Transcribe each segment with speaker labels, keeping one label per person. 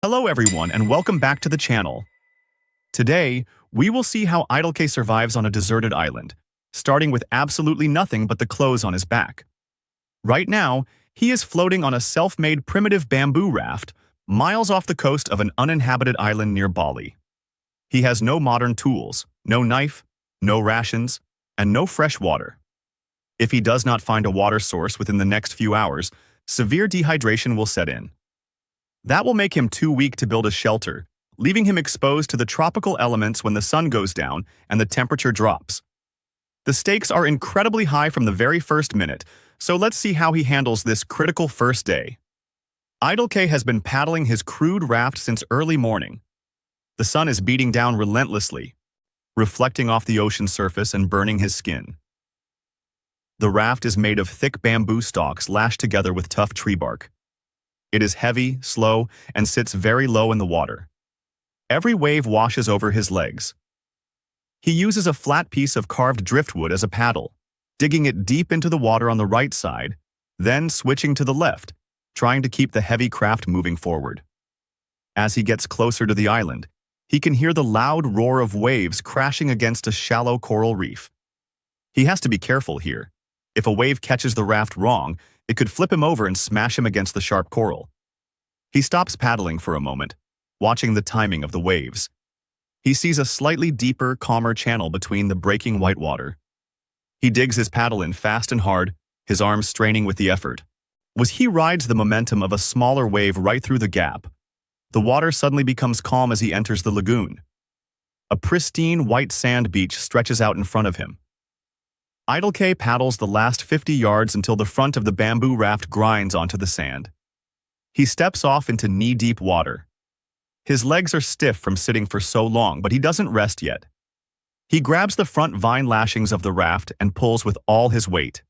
Speaker 1: Hello everyone and welcome back to the channel. Today, we will see how Idolque survives on a deserted island, starting with absolutely nothing but the clothes on his back. Right now, he is floating on a self-made primitive bamboo raft, miles off the coast of an uninhabited island near Bali. He has no modern tools, no knife, no rations, and no fresh water. If he does not find a water source within the next few hours, severe dehydration will set in. That will make him too weak to build a shelter, leaving him exposed to the tropical elements when the sun goes down and the temperature drops. The stakes are incredibly high from the very first minute, so let's see how he handles this critical first day. Idolque has been paddling his crude raft since early morning. The sun is beating down relentlessly, reflecting off the ocean surface and burning his skin. The raft is made of thick bamboo stalks lashed together with tough tree bark. It is heavy, slow, and sits very low in the water. Every wave washes over his legs. He uses a flat piece of carved driftwood as a paddle, digging it deep into the water on the right side, then switching to the left, trying to keep the heavy craft moving forward. As he gets closer to the island, he can hear the loud roar of waves crashing against a shallow coral reef. He has to be careful here. If a wave catches the raft wrong, it could flip him over and smash him against the sharp coral. He stops paddling for a moment, watching the timing of the waves. He sees a slightly deeper, calmer channel between the breaking white water. He digs his paddle in fast and hard, his arms straining with the effort. As he rides the momentum of a smaller wave right through the gap, the water suddenly becomes calm as he enters the lagoon. A pristine white sand beach stretches out in front of him. Idolque paddles the last 50 yards until the front of the bamboo raft grinds onto the sand. He steps off into knee-deep water. His legs are stiff from sitting for so long, but he doesn't rest yet. He grabs the front vine lashings of the raft and pulls with all his weight.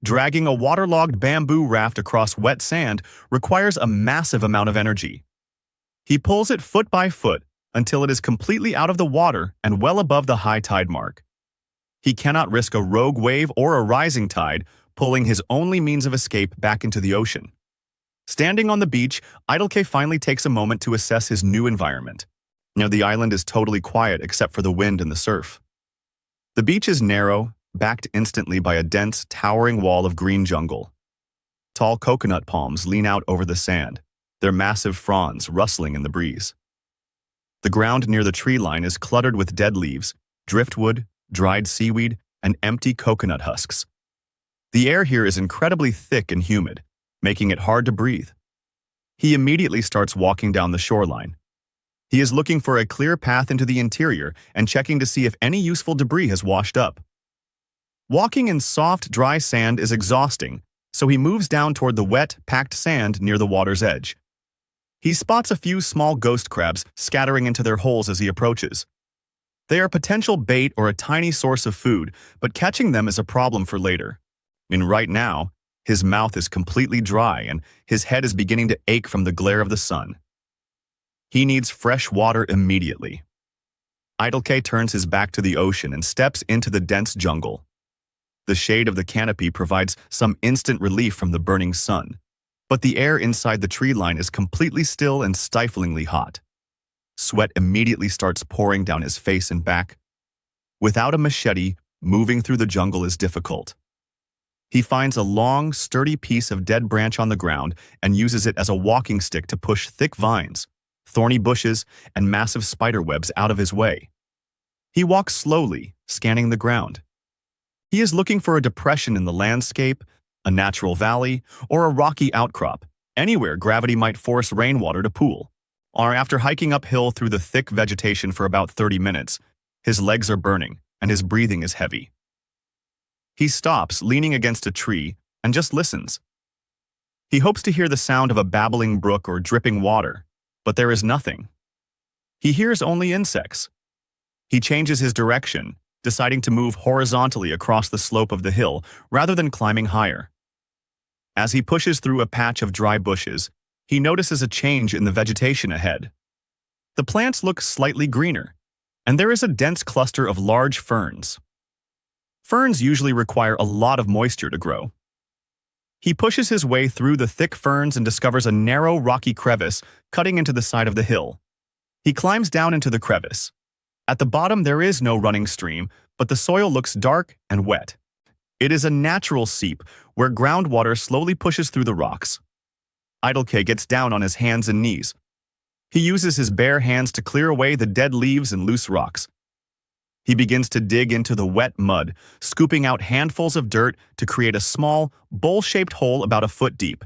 Speaker 1: Dragging a waterlogged bamboo raft across wet sand requires a massive amount of energy. He pulls it foot by foot until it is completely out of the water and well above the high tide mark. He cannot risk a rogue wave or a rising tide, pulling his only means of escape back into the ocean. Standing on the beach, Idolque finally takes a moment to assess his new environment. Now the island is totally quiet except for the wind and the surf. The beach is narrow, backed instantly by a dense, towering wall of green jungle. Tall coconut palms lean out over the sand, their massive fronds rustling in the breeze. The ground near the tree line is cluttered with dead leaves, driftwood, dried seaweed, and empty coconut husks. The air here is incredibly thick and humid, making it hard to breathe. He immediately starts walking down the shoreline. He is looking for a clear path into the interior and checking to see if any useful debris has washed up. Walking in soft, dry sand is exhausting, so he moves down toward the wet, packed sand near the water's edge. He spots a few small ghost crabs scattering into their holes as he approaches. They are potential bait or a tiny source of food, but catching them is a problem for later. And right now, his mouth is completely dry and his head is beginning to ache from the glare of the sun. He needs fresh water immediately. Idolque turns his back to the ocean and steps into the dense jungle. The shade of the canopy provides some instant relief from the burning sun, but the air inside the tree line is completely still and stiflingly hot. Sweat immediately starts pouring down his face and back. Without a machete, moving through the jungle is difficult. He finds a long, sturdy piece of dead branch on the ground and uses it as a walking stick to push thick vines, thorny bushes, and massive spider webs out of his way. He walks slowly, scanning the ground. He is looking for a depression in the landscape, a natural valley, or a rocky outcrop, anywhere gravity might force rainwater to pool. Or after hiking uphill through the thick vegetation for about 30 minutes, his legs are burning and his breathing is heavy. He stops, leaning against a tree, and just listens. He hopes to hear the sound of a babbling brook or dripping water, but there is nothing. He hears only insects. He changes his direction, deciding to move horizontally across the slope of the hill rather than climbing higher. As he pushes through a patch of dry bushes, he notices a change in the vegetation ahead. The plants look slightly greener, and there is a dense cluster of large ferns. Ferns usually require a lot of moisture to grow. He pushes his way through the thick ferns and discovers a narrow, rocky crevice cutting into the side of the hill. He climbs down into the crevice. At the bottom, there is no running stream, but the soil looks dark and wet. It is a natural seep where groundwater slowly pushes through the rocks. Idolque gets down on his hands and knees. He uses his bare hands to clear away the dead leaves and loose rocks. He begins to dig into the wet mud, scooping out handfuls of dirt to create a small, bowl-shaped hole about a foot deep.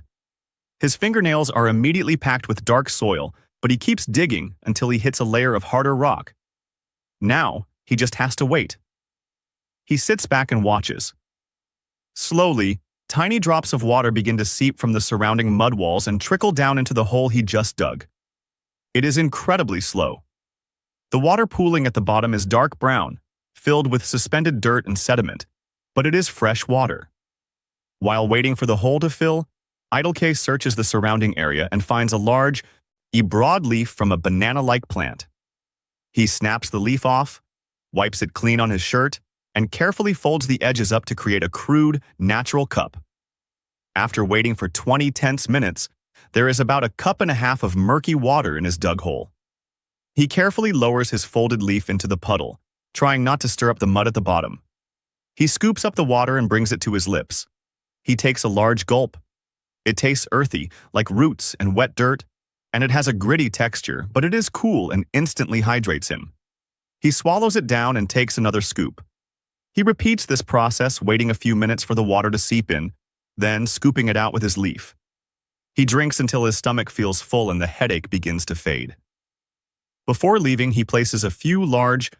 Speaker 1: His fingernails are immediately packed with dark soil, but he keeps digging until he hits a layer of harder rock. Now, he just has to wait. He sits back and watches. Slowly, tiny drops of water begin to seep from the surrounding mud walls and trickle down into the hole he just dug. It is incredibly slow. The water pooling at the bottom is dark brown, filled with suspended dirt and sediment, but it is fresh water. While waiting for the hole to fill, Idolque searches the surrounding area and finds a large, broad leaf from a banana-like plant. He snaps the leaf off, wipes it clean on his shirt, and carefully folds the edges up to create a crude, natural cup. After waiting for 20 tense minutes, there is about a cup and a half of murky water in his dug hole. He carefully lowers his folded leaf into the puddle, trying not to stir up the mud at the bottom. He scoops up the water and brings it to his lips. He takes a large gulp. It tastes earthy, like roots and wet dirt, and it has a gritty texture, but it is cool and instantly hydrates him. He swallows it down and takes another scoop. He repeats this process, waiting a few minutes for the water to seep in, then scooping it out with his leaf. He drinks until his stomach feels full and the headache begins to fade. Before leaving, he places a few large,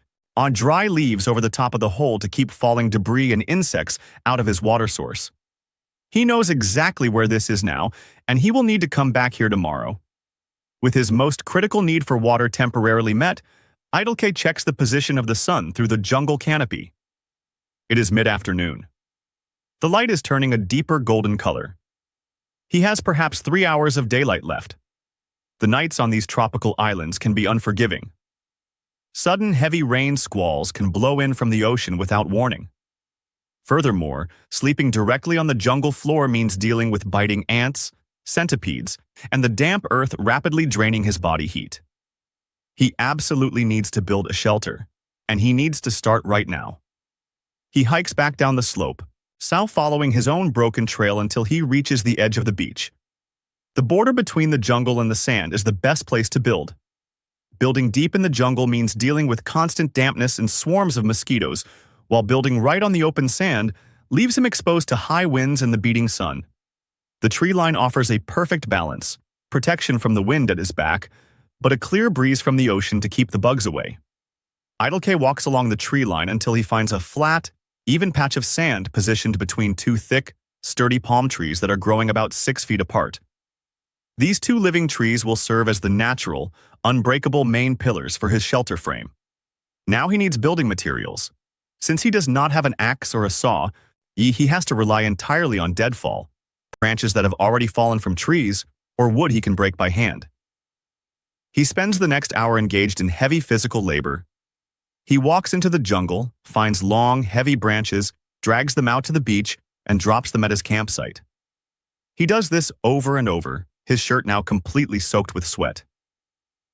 Speaker 1: dry leaves over the top of the hole to keep falling debris and insects out of his water source. He knows exactly where this is now, and he will need to come back here tomorrow. With his most critical need for water temporarily met, Idolque checks the position of the sun through the jungle canopy. It is mid-afternoon. The light is turning a deeper golden color. He has perhaps 3 hours of daylight left. The nights on these tropical islands can be unforgiving. Sudden heavy rain squalls can blow in from the ocean without warning. Furthermore, sleeping directly on the jungle floor means dealing with biting ants, centipedes, and the damp earth rapidly draining his body heat. He absolutely needs to build a shelter, and he needs to start right now. He hikes back down the slope, following his own broken trail until he reaches the edge of the beach. The border between the jungle and the sand is the best place to build. Building deep in the jungle means dealing with constant dampness and swarms of mosquitoes, while building right on the open sand leaves him exposed to high winds and the beating sun. The tree line offers a perfect balance, protection from the wind at his back, but a clear breeze from the ocean to keep the bugs away. Idolque walks along the tree line until he finds a flat, even patch of sand positioned between two thick, sturdy palm trees that are growing about 6 feet apart. These two living trees will serve as the natural, unbreakable main pillars for his shelter frame. Now he needs building materials. Since he does not have an axe or a saw, he has to rely entirely on deadfall, branches that have already fallen from trees, or wood he can break by hand. He spends the next hour engaged in heavy physical labor. He walks into the jungle, finds long, heavy branches, drags them out to the beach, and drops them at his campsite. He does this over and over, his shirt now completely soaked with sweat.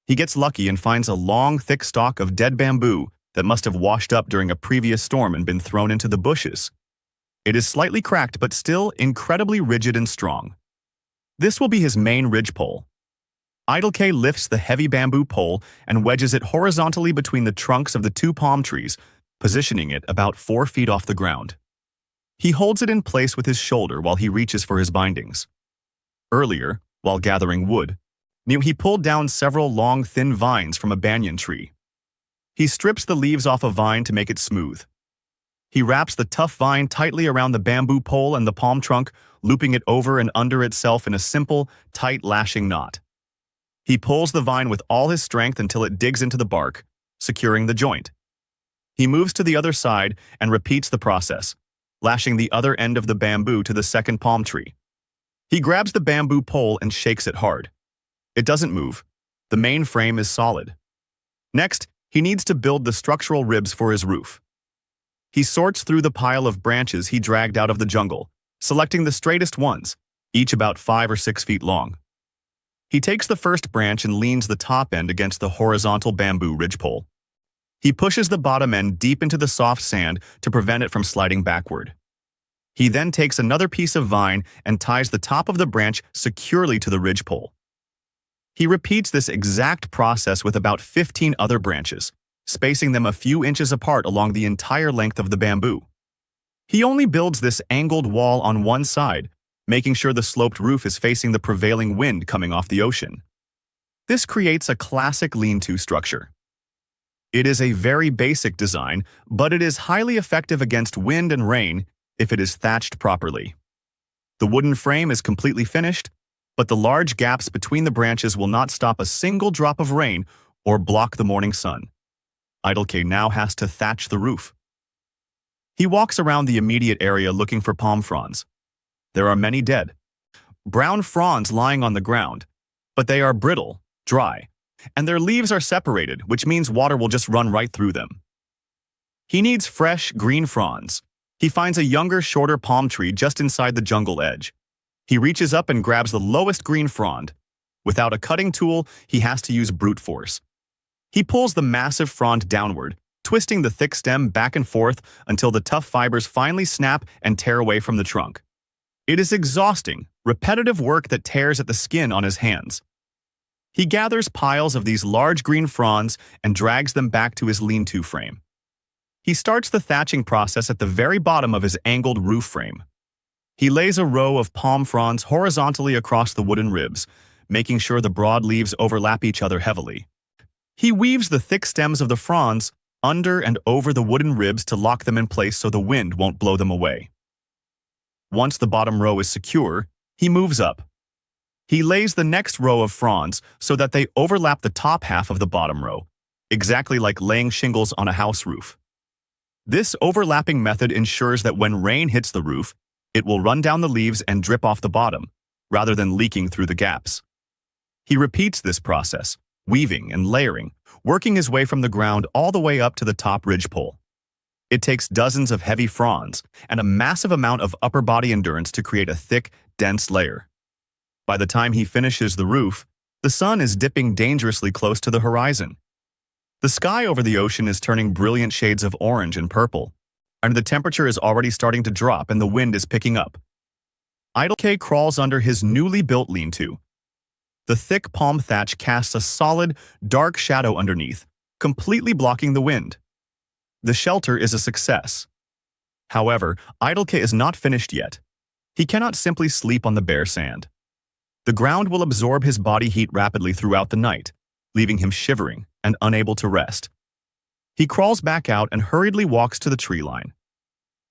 Speaker 1: He gets lucky and finds a long, thick stalk of dead bamboo that must have washed up during a previous storm and been thrown into the bushes. It is slightly cracked but still incredibly rigid and strong. This will be his main ridgepole. Idolque lifts the heavy bamboo pole and wedges it horizontally between the trunks of the two palm trees, positioning it about 4 feet off the ground. He holds it in place with his shoulder while he reaches for his bindings. Earlier, while gathering wood, he pulled down several long, thin vines from a banyan tree. He strips the leaves off a vine to make it smooth. He wraps the tough vine tightly around the bamboo pole and the palm trunk, looping it over and under itself in a simple, tight lashing knot. He pulls the vine with all his strength until it digs into the bark, securing the joint. He moves to the other side and repeats the process, lashing the other end of the bamboo to the second palm tree. He grabs the bamboo pole and shakes it hard. It doesn't move. The main frame is solid. Next, he needs to build the structural ribs for his roof. He sorts through the pile of branches he dragged out of the jungle, selecting the straightest ones, each about 5 or 6 feet long. He takes the first branch and leans the top end against the horizontal bamboo ridgepole. He pushes the bottom end deep into the soft sand to prevent it from sliding backward. He then takes another piece of vine and ties the top of the branch securely to the ridgepole. He repeats this exact process with about 15 other branches, spacing them a few inches apart along the entire length of the bamboo. He only builds this angled wall on one side, making sure the sloped roof is facing the prevailing wind coming off the ocean. This creates a classic lean-to structure. It is a very basic design, but it is highly effective against wind and rain if it is thatched properly. The wooden frame is completely finished, but the large gaps between the branches will not stop a single drop of rain or block the morning sun. Idolque now has to thatch the roof. He walks around the immediate area looking for palm fronds. There are many dead, brown fronds lying on the ground, but they are brittle, dry, and their leaves are separated, which means water will just run right through them. He needs fresh, green fronds. He finds a younger, shorter palm tree just inside the jungle edge. He reaches up and grabs the lowest green frond. Without a cutting tool, he has to use brute force. He pulls the massive frond downward, twisting the thick stem back and forth until the tough fibers finally snap and tear away from the trunk. It is exhausting, repetitive work that tears at the skin on his hands. He gathers piles of these large green fronds and drags them back to his lean-to frame. He starts the thatching process at the very bottom of his angled roof frame. He lays a row of palm fronds horizontally across the wooden ribs, making sure the broad leaves overlap each other heavily. He weaves the thick stems of the fronds under and over the wooden ribs to lock them in place so the wind won't blow them away. Once the bottom row is secure, he moves up. He lays the next row of fronds so that they overlap the top half of the bottom row, exactly like laying shingles on a house roof. This overlapping method ensures that when rain hits the roof, it will run down the leaves and drip off the bottom, rather than leaking through the gaps. He repeats this process, weaving and layering, working his way from the ground all the way up to the top ridgepole. It takes dozens of heavy fronds and a massive amount of upper body endurance to create a thick, dense layer. By the time he finishes the roof, the sun is dipping dangerously close to the horizon. The sky over the ocean is turning brilliant shades of orange and purple, and the temperature is already starting to drop and the wind is picking up. Idolque crawls under his newly built lean-to. The thick palm thatch casts a solid, dark shadow underneath, completely blocking the wind. The shelter is a success. However, Idolque is not finished yet. He cannot simply sleep on the bare sand. The ground will absorb his body heat rapidly throughout the night, leaving him shivering and unable to rest. He crawls back out and hurriedly walks to the tree line.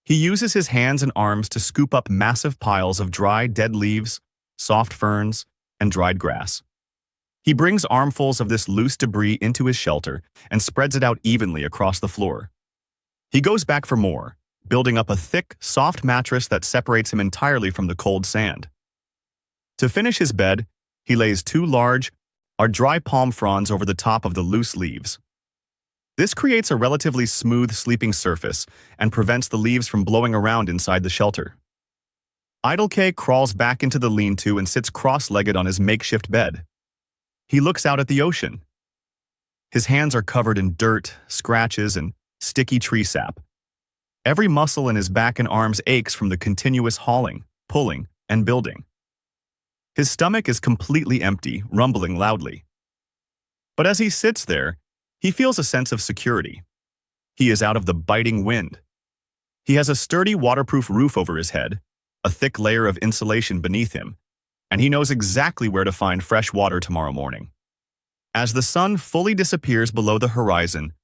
Speaker 1: He uses his hands and arms to scoop up massive piles of dry, dead leaves, soft ferns, and dried grass. He brings armfuls of this loose debris into his shelter and spreads it out evenly across the floor. He goes back for more, building up a thick, soft mattress that separates him entirely from the cold sand. To finish his bed, he lays 2 large, dry palm fronds over the top of the loose leaves. This creates a relatively smooth sleeping surface and prevents the leaves from blowing around inside the shelter. Idolque crawls back into the lean-to and sits cross-legged on his makeshift bed. He looks out at the ocean. His hands are covered in dirt, scratches, and sticky tree sap. Every muscle in his back and arms aches from the continuous hauling, pulling, and building. His stomach is completely empty, rumbling loudly. But as he sits there, he feels a sense of security. He is out of the biting wind. He has a sturdy, waterproof roof over his head, a thick layer of insulation beneath him, and he knows exactly where to find fresh water tomorrow morning. As the sun fully disappears below the horizon,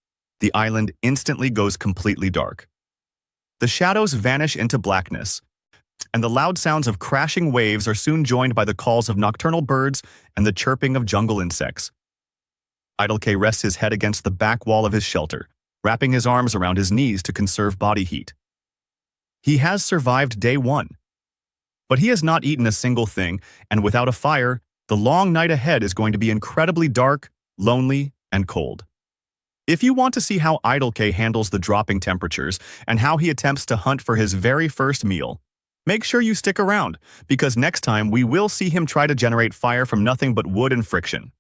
Speaker 1: the island instantly goes completely dark. The shadows vanish into blackness, and the loud sounds of crashing waves are soon joined by the calls of nocturnal birds and the chirping of jungle insects. Idolque rests his head against the back wall of his shelter, wrapping his arms around his knees to conserve body heat. He has survived day 1. But he has not eaten a single thing, and without a fire, the long night ahead is going to be incredibly dark, lonely, and cold. If you want to see how Idolque handles the dropping temperatures and how he attempts to hunt for his very first meal, Make sure you stick around, because next time we will see him try to generate fire from nothing but wood and friction.